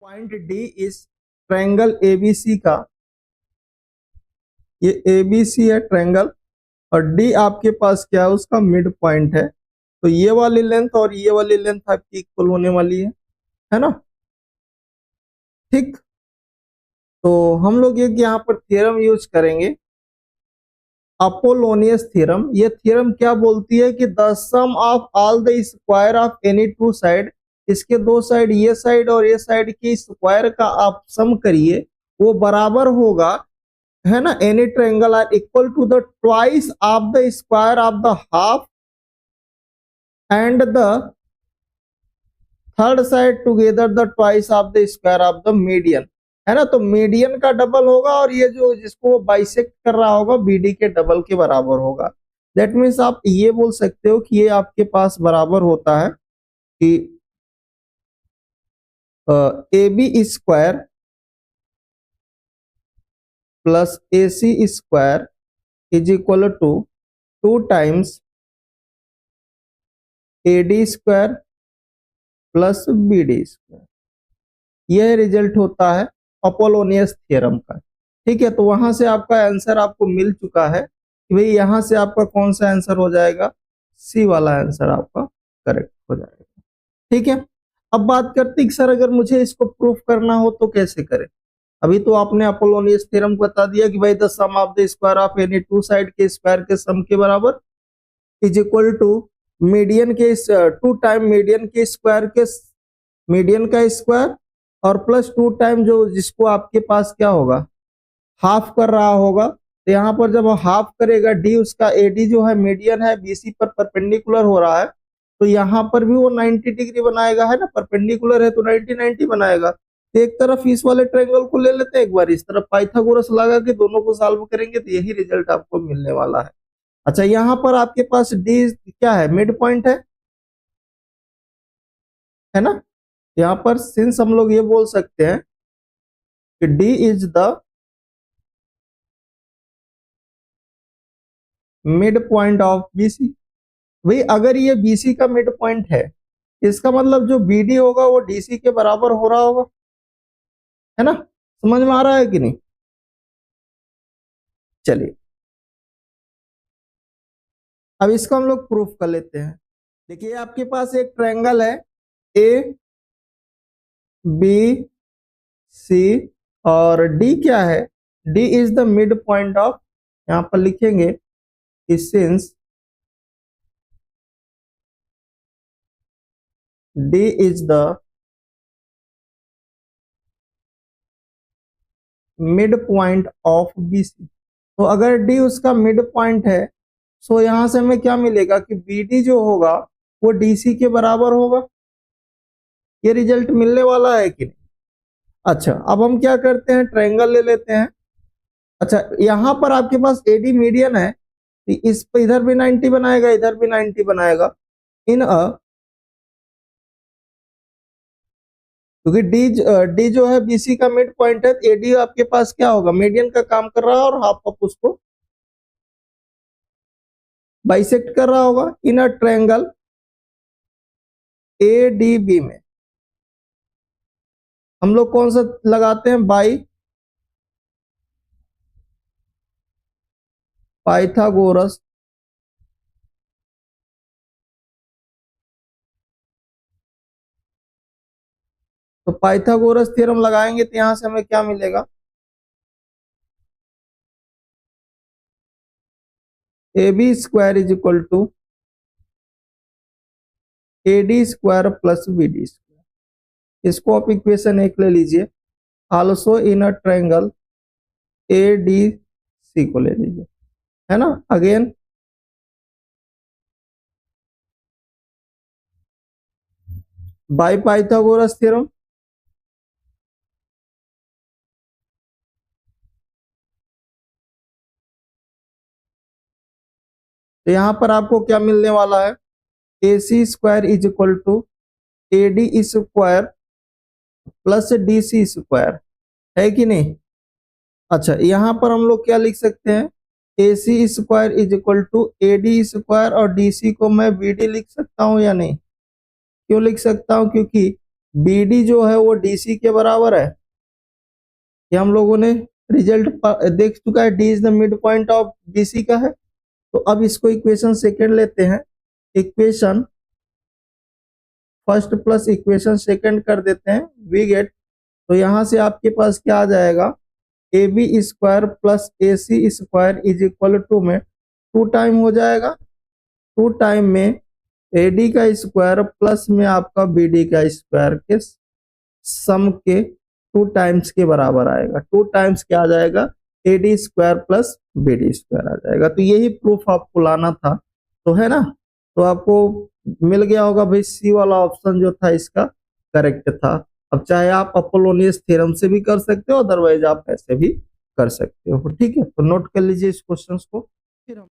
Point D इस triangle ABC का, ये एबीसी है ट्रायंगल, और डी आपके पास क्या है, उसका मिड पॉइंट है। तो ये वाली लेंथ और ये वाली लेंथ आपकी इक्वल होने वाली है ना। ठीक, तो हम लोग एक यहाँ पर थ्योरम यूज करेंगे, अपोलोनियस थ्योरम। ये थ्योरम क्या बोलती है कि the sum of all the square of any two side, इसके दो साइड, ये साइड और ये साइड की स्क्वायर का आप सम करिए, वो बराबर होगा, है ना, any triangle are equal to the twice of the square of the half and the third side together the twice of the square of the median, है ना। तो मीडियन का डबल होगा और ये जो जिसको बाइसेक्ट कर रहा होगा बीडी के डबल के बराबर होगा। दैट मीन्स आप ये बोल सकते हो कि ये आपके पास बराबर होता है कि A B square plus A C square is equal to 2 times A D square plus B D square. यह रिजल्ट होता है अपोलोनियस थ्योरम का। ठीक है, तो वहां से आपका आंसर आपको मिल चुका है कि भाई यहां से आपका कौन सा आंसर हो जाएगा, सी वाला आंसर आपका करेक्ट हो जाएगा। ठीक है, अब बात करते हैं कि सर अगर मुझे इसको प्रूफ करना हो तो कैसे करें। अभी तो आपने अपोलोनियस थ्योरम बता दिया कि भाई the sum of the square of any two side के स्क्वायर के सम के बराबर इज इक्वल टू मीडियन के 2 टाइम मीडियन के स्क्वायर के मीडियन का स्क्वायर और प्लस 2 टाइम जो जिसको आपके पास क्या होगा, हाफ कर रहा होगा। तो यहाँ पर जब हाफ करेगा डी, उसका एडी जो है मीडियन है बीसी पर परपेंडिकुलर हो रहा है, तो यहाँ पर भी वो 90 डिग्री बनाएगा, है ना, परपेंडिकुलर है तो 90 90 बनाएगा। तो एक तरफ इस वाले ट्रायंगल को ले लेते हैं, एक बार इस तरफ पाइथागोरस लगा के दोनों को सॉल्व करेंगे तो यही रिजल्ट आपको मिलने वाला है। अच्छा, यहाँ पर आपके पास डी क्या है, मिड पॉइंट है ना। यहाँ पर सिंस हम लोग ये बोल सकते हैं कि D is the mid point of BC. भाई अगर ये बीसी का मिड पॉइंट है, इसका मतलब जो बीडी होगा वो डीसी के बराबर हो रहा होगा, है ना। समझ में आ रहा है कि नहीं। चलिए अब इसको हम लोग प्रूफ कर लेते हैं। देखिए आपके पास एक ट्रायंगल है ए बी सी और डी क्या है, D is the mid point of, यहां पर लिखेंगे since D is the mid point of BC। तो अगर D उसका मिड पॉइंट है, तो यहां से हमें क्या मिलेगा कि BD जो होगा वो DC के बराबर होगा। ये रिजल्ट मिलने वाला है कि नहीं। अच्छा, अब हम क्या करते हैं, ट्रायंगल ले लेते हैं। अच्छा, यहां पर आपके पास AD मीडियन है, तो इस पर इधर भी 90 बनाएगा, इधर भी 90 बनाएगा इन क्योंकि डी जो है बीसी का मिड पॉइंट है, एडी आपके पास क्या होगा, मीडियन का काम कर रहा है और हाफ ऑफ उसको बाइसेक्ट कर रहा होगा इन अ ट्रायंगल एडीबी में। हम लोग कौन सा लगाते हैं, बाई पाइथागोरस तो पाइथागोरस थ्योरम लगाएंगे तो यहां से हमें क्या मिलेगा, A B square is equal to A D square plus B D square. इसको आप इक्वेशन 1 ले लीजिए। Also in a triangle A D C को ले लीजिए, है ना। अगेन बाय पाइथागोरस थ्योरम, तो यहां पर आपको क्या मिलने वाला है, A C square is equal to A D square plus D C square, है कि नहीं। अच्छा, यहां पर हम लोग क्या लिख सकते हैं, A C square is equal to A D square और डी सी को मैं बी डी लिख सकता हूं या नहीं। क्यों लिख सकता हूं, क्योंकि BD जो है वो DC के बराबर है, ये हम लोगों ने रिजल्ट देख चुका है, D is the mid point of BC का है। तो अब इसको इक्वेशन सेकेंड लेते हैं, equation first plus equation second कर देते हैं, वी गेट, तो यहां से आपके पास क्या आ जाएगा, AB square plus AC square is equal to में 2 टाइम हो जाएगा, 2 टाइम में AD का स्क्वायर प्लस में आपका BD का स्क्वायर के सम के 2 टाइम्स के बराबर आएगा, 2 टाइम्स क्या आ जाएगा, AD square plus BD square आ जाएगा। तो यही प्रूफ आपको लाना था, तो है ना, तो आपको मिल गया होगा भाई, सी वाला ऑप्शन जो था इसका करेक्ट था। अब चाहे आप अपोलोनियस थ्योरम से भी कर सकते हो, अदरवाइज आप ऐसे भी कर सकते हो। ठीक है, तो नोट कर लीजिए इस क्वेश्चन को।